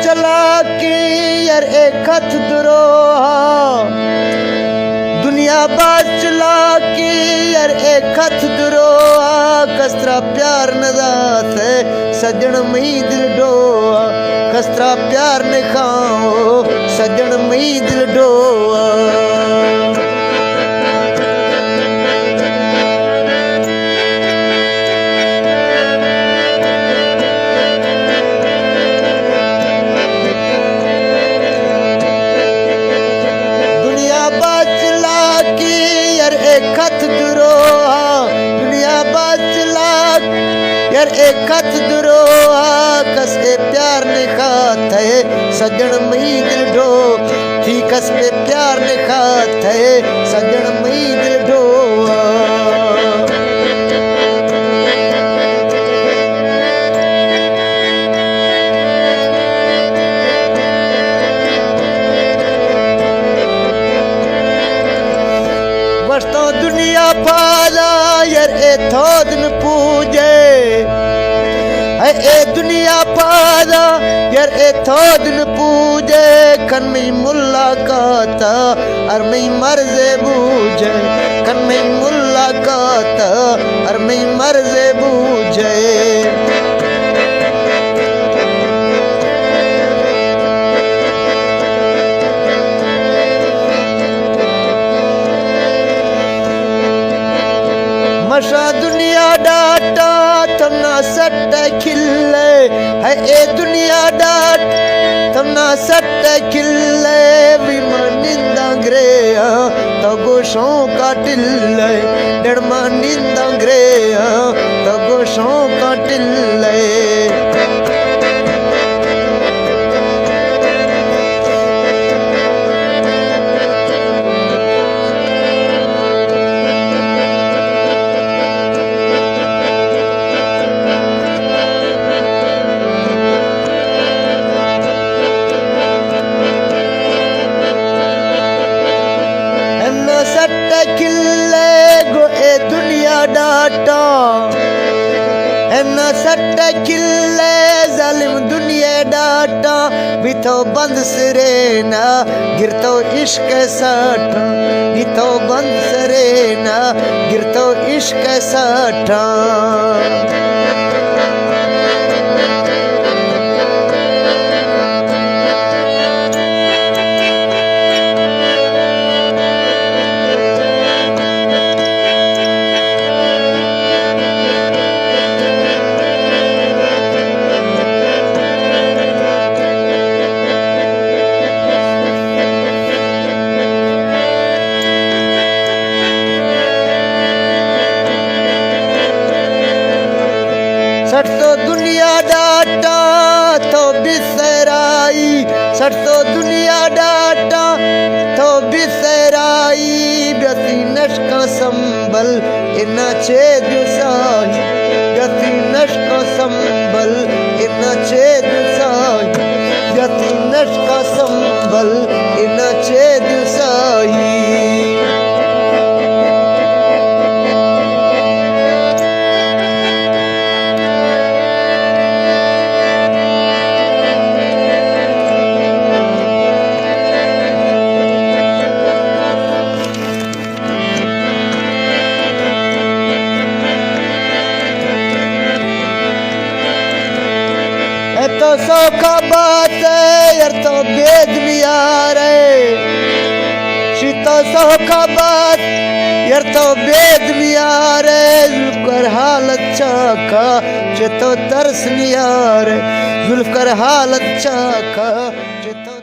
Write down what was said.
चलाकी यार एक खत दुरोहा दुनिया बाज चलाकी यार एक खत दुरोहा कसरा प्यार नजात है सजन मई दिल डोआ कसरा प्यार ने खाओ सजन मई दिल डोआ खत दुरोहा दुनिया बाचला यार एक खत दुरोहा कस के प्यार ने खात है सजन मई दिल डो थी कस के प्यार ने खात है सजन मई दिल डोआ तो दुनिया पाला यार ए थोदन पूजे ए दुनिया पाला यार ए थोदन पूजे कन में मुलाकात और मैं मर्जे बूझे कन में मुलाकात और मैं मर्जे बूझे मशा दुनिया डाटा तमना सट खिले है ए दुनिया डाट तमना सट खिले विमानिंदा ग्रे तो गोशों का टिल्ले डरमा निंदा ग्रे तो गोशों का टिल्ले किले गो ए दुनिया डाटा न सट किले जालिम दुनिया डाटा बिथो बंद सरेना गिरतो इश्क साठा बिथो बंद सरेना गिरतो इश्क साठा सट तो दुनिया डाटा तो बिसराई सट तो दुनिया डाटा तो बिसराई व्यसी नशका संबल इना छेद साही व्यसी नशका संबल इना छेद साही व्यसी नशका संबल इना छेद साही तो सौखा बात है यार तो बेदनिया रे शीतो सौखा बात यार तो बेदनिया रे जुल्फकर हालत चाका चेतो तरस निया रे जुल्फकर हालत चाका चेतो